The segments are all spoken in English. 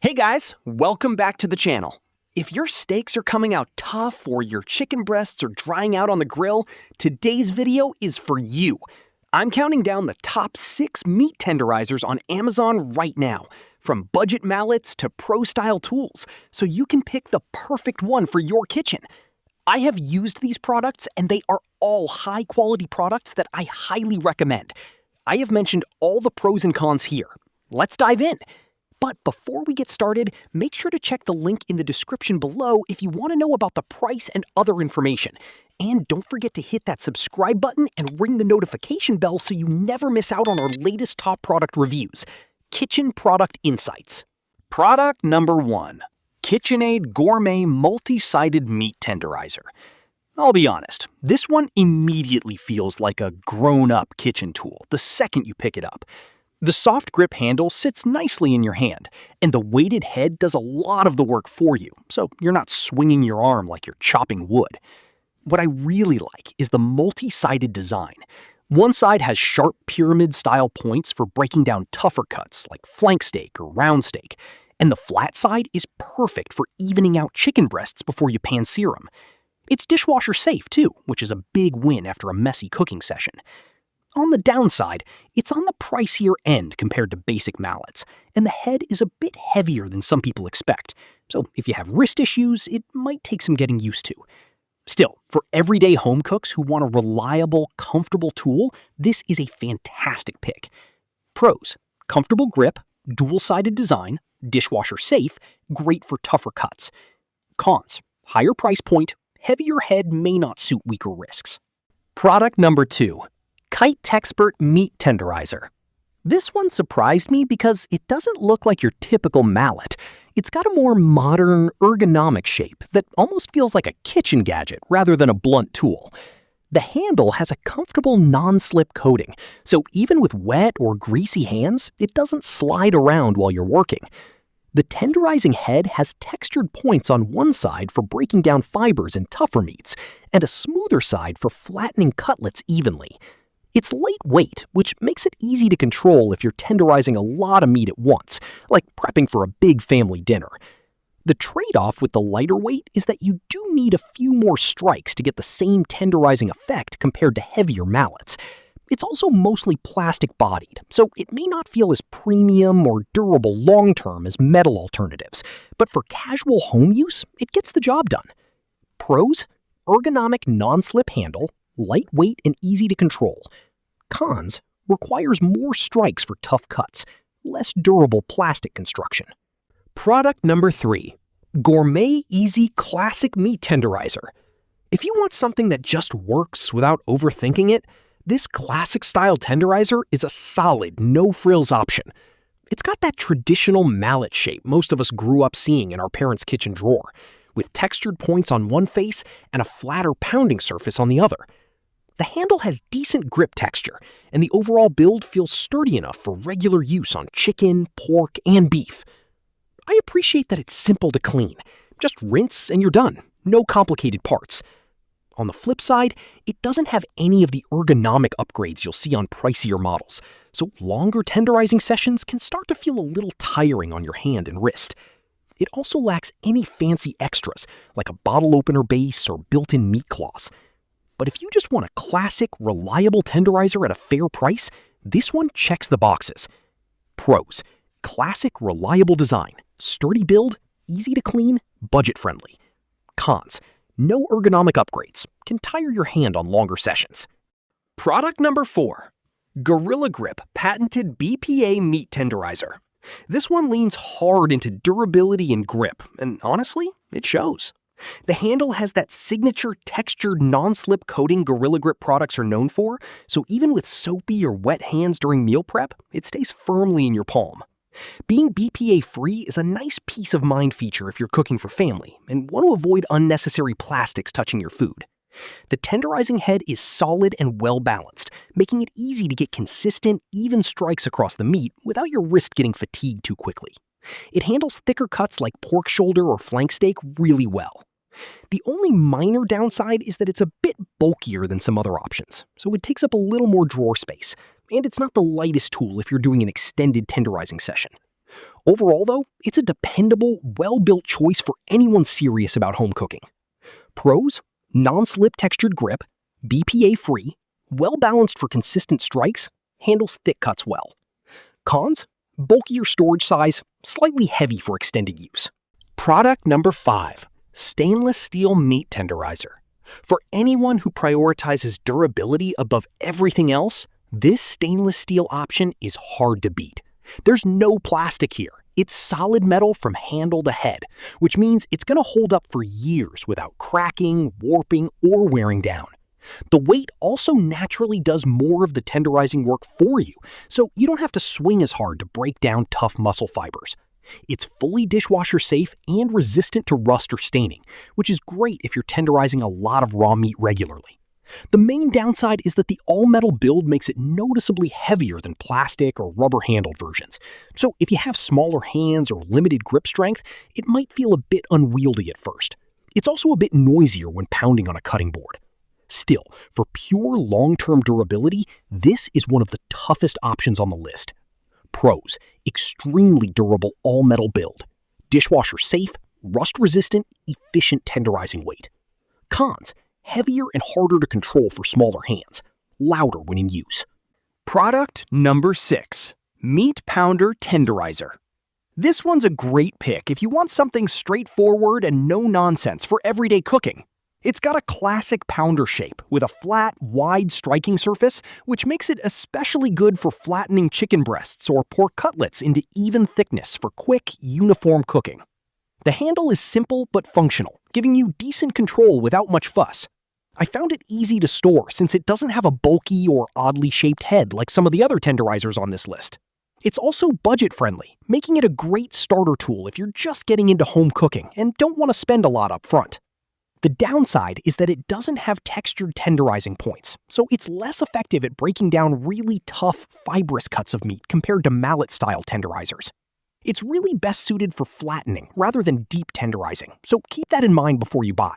Hey guys, welcome back to the channel. If your steaks are coming out tough or your chicken breasts are drying out on the grill, today's video is for you. I'm counting down the top 6 meat tenderizers on Amazon right now, from budget mallets to pro-style tools, so you can pick the perfect one for your kitchen. I have used these products and they are all high-quality products that I highly recommend. I have mentioned all the pros and cons here. Let's dive in. But before we get started, make sure to check the link in the description below if you want to know about the price and other information. And don't forget to hit that subscribe button and ring the notification bell so you never miss out on our latest top product reviews. Kitchen Product Insights. Product number 1. KitchenAid Gourmet Multi-Sided Meat Tenderizer. I'll be honest, this one immediately feels like a grown-up kitchen tool the second you pick it up. The soft grip handle sits nicely in your hand, and the weighted head does a lot of the work for you, so you're not swinging your arm like you're chopping wood. What I really like is the multi-sided design. One side has sharp pyramid-style points for breaking down tougher cuts like flank steak or round steak, and the flat side is perfect for evening out chicken breasts before you pan-sear them. It's dishwasher safe too, which is a big win after a messy cooking session. On the downside, it's on the pricier end compared to basic mallets, and the head is a bit heavier than some people expect, so if you have wrist issues, it might take some getting used to. Still, for everyday home cooks who want a reliable, comfortable tool, this is a fantastic pick. Pros: comfortable grip, dual-sided design, dishwasher safe, great for tougher cuts. Cons: higher price point, heavier head may not suit weaker wrists. Product number 2. KITEXPERT Meat Tenderizer. This one surprised me because it doesn't look like your typical mallet. It's got a more modern, ergonomic shape that almost feels like a kitchen gadget rather than a blunt tool. The handle has a comfortable non-slip coating, so even with wet or greasy hands, it doesn't slide around while you're working. The tenderizing head has textured points on one side for breaking down fibers in tougher meats, and a smoother side for flattening cutlets evenly. It's lightweight, which makes it easy to control if you're tenderizing a lot of meat at once, like prepping for a big family dinner. The trade-off with the lighter weight is that you do need a few more strikes to get the same tenderizing effect compared to heavier mallets. It's also mostly plastic-bodied, so it may not feel as premium or durable long-term as metal alternatives, but for casual home use, it gets the job done. Pros: ergonomic non-slip handle, lightweight and easy to control. Cons: requires more strikes for tough cuts, less durable plastic construction. Product number 3. Gourmet Easy Classic Meat Tenderizer. If you want something that just works without overthinking it, this classic-style tenderizer is a solid, no-frills option. It's got that traditional mallet shape most of us grew up seeing in our parents' kitchen drawer, with textured points on one face and a flatter pounding surface on the other. The handle has decent grip texture, and the overall build feels sturdy enough for regular use on chicken, pork, and beef. I appreciate that it's simple to clean. Just rinse and you're done. No complicated parts. On the flip side, it doesn't have any of the ergonomic upgrades you'll see on pricier models, so longer tenderizing sessions can start to feel a little tiring on your hand and wrist. It also lacks any fancy extras, like a bottle opener base or built-in meat claws. But if you just want a classic, reliable tenderizer at a fair price, this one checks the boxes. Pros: classic, reliable design, sturdy build, easy to clean, budget-friendly. Cons: no ergonomic upgrades, can tire your hand on longer sessions. Product number 4. Gorilla Grip Patented BPA Meat Tenderizer. This one leans hard into durability and grip, and honestly, it shows. The handle has that signature textured non-slip coating Gorilla Grip products are known for, so even with soapy or wet hands during meal prep, it stays firmly in your palm. Being BPA-free is a nice peace of mind feature if you're cooking for family and want to avoid unnecessary plastics touching your food. The tenderizing head is solid and well-balanced, making it easy to get consistent, even strikes across the meat without your wrist getting fatigued too quickly. It handles thicker cuts like pork shoulder or flank steak really well. The only minor downside is that it's a bit bulkier than some other options, so it takes up a little more drawer space, and it's not the lightest tool if you're doing an extended tenderizing session. Overall, though, it's a dependable, well-built choice for anyone serious about home cooking. Pros: non-slip textured grip, BPA-free, well-balanced for consistent strikes, handles thick cuts well. Cons: bulkier storage size, slightly heavy for extended use. Product number 5, stainless steel meat tenderizer. For anyone who prioritizes durability above everything else, this stainless steel option is hard to beat. There's no plastic here. It's solid metal from handle to head, which means it's going to hold up for years without cracking, warping, or wearing down. The weight also naturally does more of the tenderizing work for you, so you don't have to swing as hard to break down tough muscle fibers. It's fully dishwasher safe and resistant to rust or staining, which is great if you're tenderizing a lot of raw meat regularly. The main downside is that the all-metal build makes it noticeably heavier than plastic or rubber-handled versions, so if you have smaller hands or limited grip strength, it might feel a bit unwieldy at first. It's also a bit noisier when pounding on a cutting board. Still, for pure long-term durability, this is one of the toughest options on the list. Pros: extremely durable all-metal build, dishwasher safe, rust-resistant, efficient tenderizing weight. Cons: heavier and harder to control for smaller hands, louder when in use. Product number 6, Meat Pounder Tenderizer. This one's a great pick if you want something straightforward and no-nonsense for everyday cooking. It's got a classic pounder shape with a flat, wide striking surface, which makes it especially good for flattening chicken breasts or pork cutlets into even thickness for quick, uniform cooking. The handle is simple but functional, giving you decent control without much fuss. I found it easy to store since it doesn't have a bulky or oddly shaped head like some of the other tenderizers on this list. It's also budget-friendly, making it a great starter tool if you're just getting into home cooking and don't want to spend a lot up front. The downside is that it doesn't have textured tenderizing points, so it's less effective at breaking down really tough, fibrous cuts of meat compared to mallet-style tenderizers. It's really best suited for flattening rather than deep tenderizing, so keep that in mind before you buy.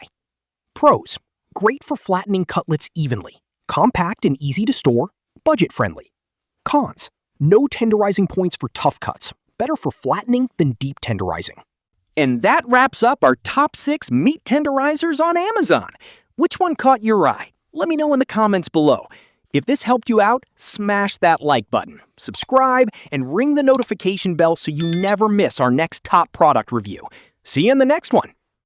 Pros: great for flattening cutlets evenly, compact and easy to store, budget-friendly. Cons: no tenderizing points for tough cuts, better for flattening than deep tenderizing. And that wraps up our top 6 meat tenderizers on Amazon. Which one caught your eye? Let me know in the comments below. If this helped you out, smash that like button, subscribe, and ring the notification bell so you never miss our next top product review. See you in the next one.